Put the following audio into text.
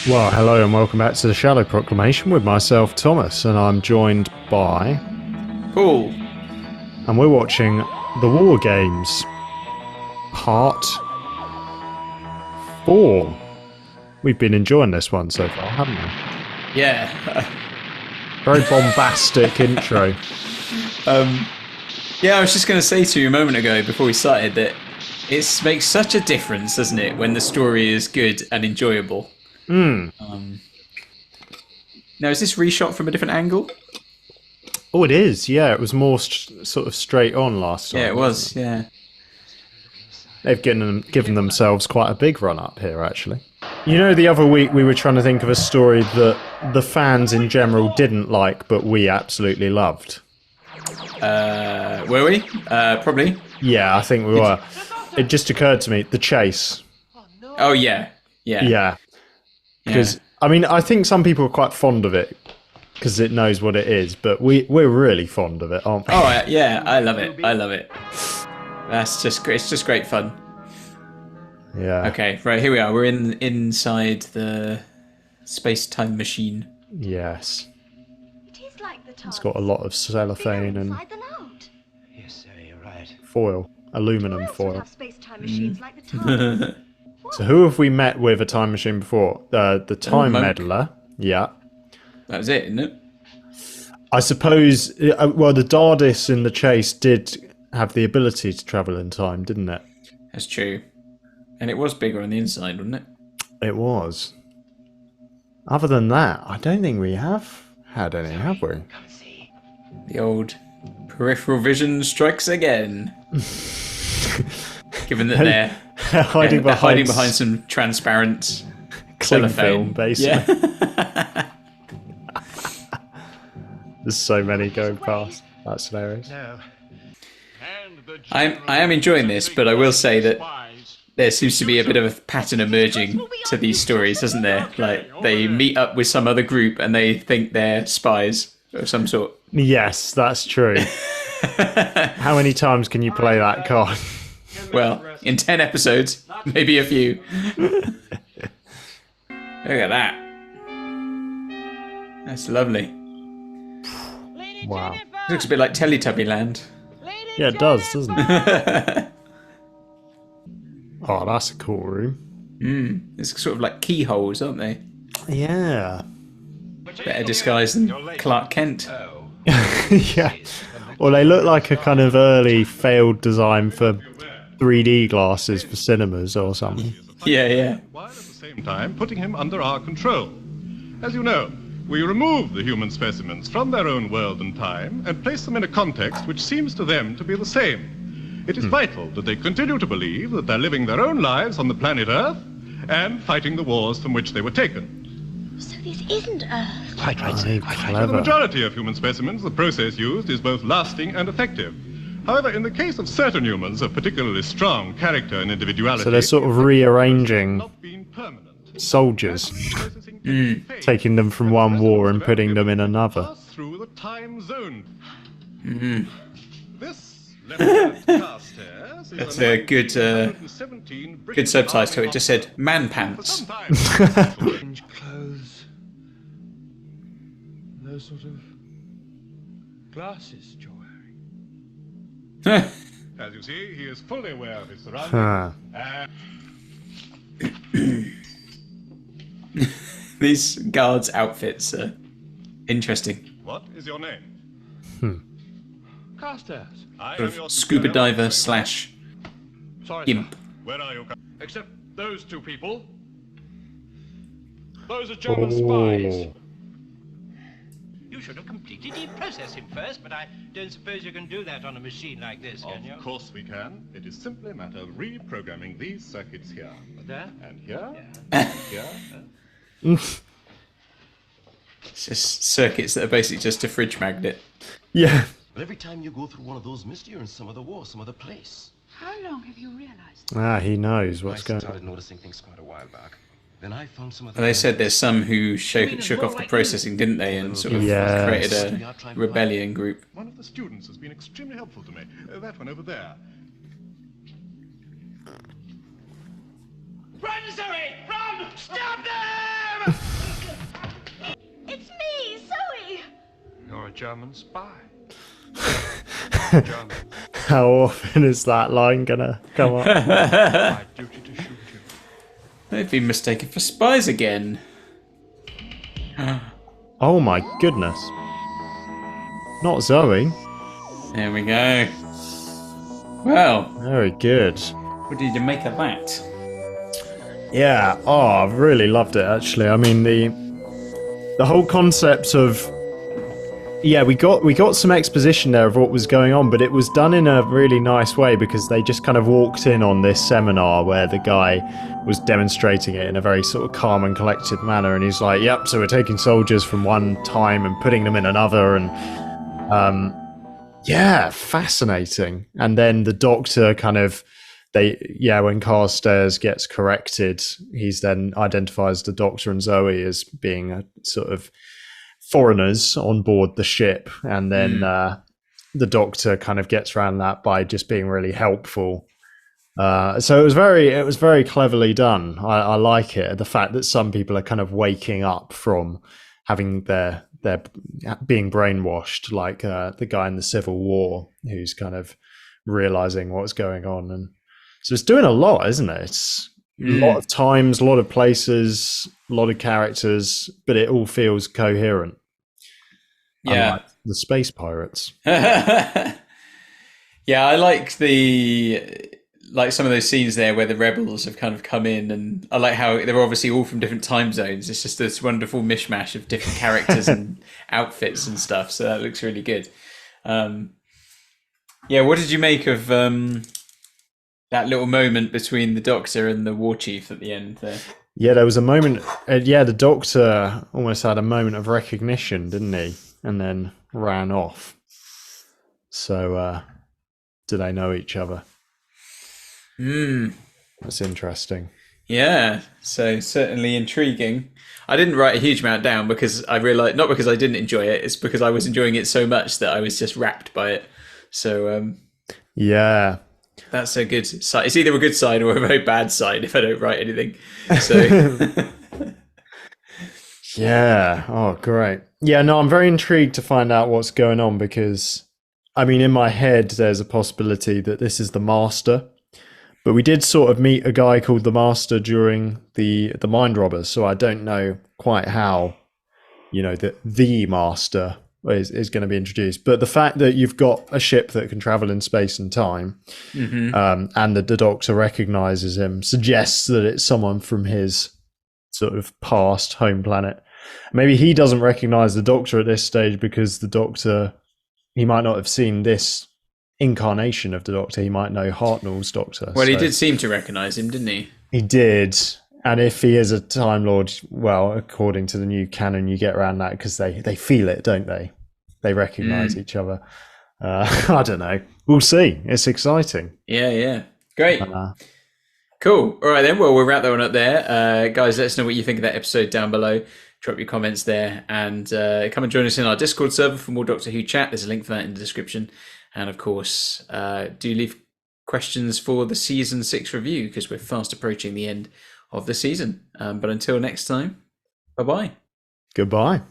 Well, hello and welcome back to the Shallow Proclamation with myself, Thomas, and I'm joined by... Paul. And we're watching The War Games, Part 4. We've been enjoying this one so far, haven't we? Yeah. Very bombastic intro. Yeah, I was just going to say to you a moment ago before we started that it makes such a difference, doesn't it, when the story is good and enjoyable. Now, is this reshot from a different angle? Oh, it is, yeah. It was more sort of straight on last time. Yeah, it was, yeah. They've given themselves quite a big run up here, actually. You know, the other week we were trying to think of a story that the fans in general didn't like, but we absolutely loved. Were we? Probably. Yeah, I think we were. It just occurred to me, The Chase. Oh, yeah. Yeah. Yeah. Because, I mean, I think some people are quite fond of it because it knows what it is, but we're really fond of it, aren't we? Oh, yeah, I love it. I love it. That's just great. It's just great fun. Yeah. Okay, right, here we are. We're inside the space-time machine. Yes. It is like the It's got a lot of cellophane and Yes, sir, you're right. foil, aluminum foil. Space-time machines like the TARDIS. So who have we met with a time machine before? The Time Monk. Meddler. Yeah. That was it, isn't it? I suppose, well, the TARDIS in The Chase did have the ability to travel in time, didn't it? That's true. And it was bigger on the inside, wasn't it? It was. Other than that, I don't think we have had any, have we? Come see. The old peripheral vision strikes again. Given that they're hiding behind some transparent cling cellophane. film, basically. Yeah. There's so many going past. That's hilarious. No. I am enjoying this, but I will say that there seems to be a bit of a pattern emerging to these stories, doesn't there? Like, they meet up with some other group and they think they're spies of some sort. Yes, that's true. How many times can you play that card? Well, in 10 episodes, maybe a few. Look at that. That's lovely. Wow. Looks a bit like Teletubby Land. Yeah, it does, doesn't it? Oh, that's a cool room. It's sort of like keyholes, aren't they? Yeah. Better disguised than Clark Kent. Yeah. Well, they look like a kind of early failed design for 3D glasses for cinemas or something. Yeah, yeah. While at the same time putting him under our control. As you know, we remove the human specimens from their own world and time and place them in a context which seems to them to be the same. It is vital that they continue to believe that they're living their own lives on the planet Earth and fighting the wars from which they were taken. So this isn't Earth. Quite right, sir. Quite right. For the Clever. majority of human specimens, the process used is both lasting and effective. However, in the case of certain humans of particularly strong character and individuality, So they're sort of rearranging not being permanent. soldiers, taking them from one war and putting them in another. Pass through the time zone. This Lieutenant Carstairs is That's a a good 1917 good British subtitle. Army It just said man pants. Strange clothes. Those sort of glasses you're wearing. As you see, he is fully aware of his surroundings. Huh. These guards' outfits are interesting. What is your name? Carstairs. I Sort am your of scuba diver slash Sorry, imp. Where are you? except those two people. Those are German spies. Oh. You should have completed de-process him first, but I don't suppose you can do that on a machine like this, can you? Of course we can. It is simply a matter of reprogramming these circuits here. There? And here. Yeah. Here. It's just circuits that are basically just a fridge magnet. Yeah. But every time you go through one of those mists, you're in some other war, some other place. How long have you realized? Ah, he knows what's I going started on. noticing things quite a while back. Then I found some of Well, they said there's some who shook off the processing, didn't they, and sort of Yes. created a rebellion group. One of the students has been extremely helpful to me. That one over there. Run, Zoe! Run! Stop them! It's me, Zoe! You're a German spy. How often is that line gonna come up? My duty to shoot you. They've been mistaken for spies again. Oh my goodness. Not Zoe. There we go. Well, Very good. what did you make of that? Yeah, oh, I've really loved it actually. I mean the whole concept of we got some exposition there of what was going on, but it was done in a really nice way because they just kind of walked in on this seminar where the guy was demonstrating it in a very sort of calm and collected manner, and he's like, "Yep, so we're taking soldiers from one time and putting them in another," and yeah, fascinating. And then the doctor kind of when Carstairs gets corrected, he's then identifies the doctor and Zoe as being a sort of foreigners on board the ship, and then the doctor kind of gets around that by just being really helpful. So it was very cleverly done. I like it. The fact that some people are kind of waking up from having their being brainwashed, like the guy in the Civil War who's kind of realizing what's going on, and so it's doing a lot, isn't it? It's a lot of times, a lot of places, a lot of characters, but it all feels coherent. Yeah. Unlike the space pirates. Yeah, I like some of those scenes there where the rebels have kind of come in, and I like how they're obviously all from different time zones. It's just this wonderful mishmash of different characters and outfits and stuff. So that looks really good. Yeah, what did you make of that little moment between the Doctor and the War Chief at the end there? Yeah, there was a moment. The Doctor almost had a moment of recognition, didn't he? And then ran off. So, do they know each other? That's interesting. Yeah, so certainly intriguing. I didn't write a huge amount down because I realised, not because I didn't enjoy it, it's because I was enjoying it so much that I was just wrapped by it. So, yeah. That's a good side. It's either a good side or a very bad side if I don't write anything. So, yeah. Oh, great. Yeah, no, I'm very intrigued to find out what's going on because, I mean, in my head, there's a possibility that this is the Master. But we did sort of meet a guy called the Master during the Mind Robbers, so I don't know quite how, the Master is going to be introduced. But the fact that you've got a ship that can travel in space and time, and that the Doctor recognizes him, suggests that it's someone from his sort of past home planet. Maybe he doesn't recognize the Doctor at this stage because the Doctor, he might not have seen this incarnation of the Doctor. He might know Hartnell's Doctor. Well, he did seem to recognise him, didn't he? He did. And if he is a Time Lord, well, according to the new canon, you get around that because they feel it, don't they? They recognise each other. I don't know. We'll see. It's exciting. Yeah. Great. Cool. All right, then. Well, we'll wrap that one up there. Guys, let us know what you think of that episode down below. Drop your comments there and come and join us in our Discord server for more Doctor Who chat. There's a link for that in the description. And of course, do leave questions for the season 6 review because we're fast approaching the end of the season. But until next time, bye-bye. Goodbye.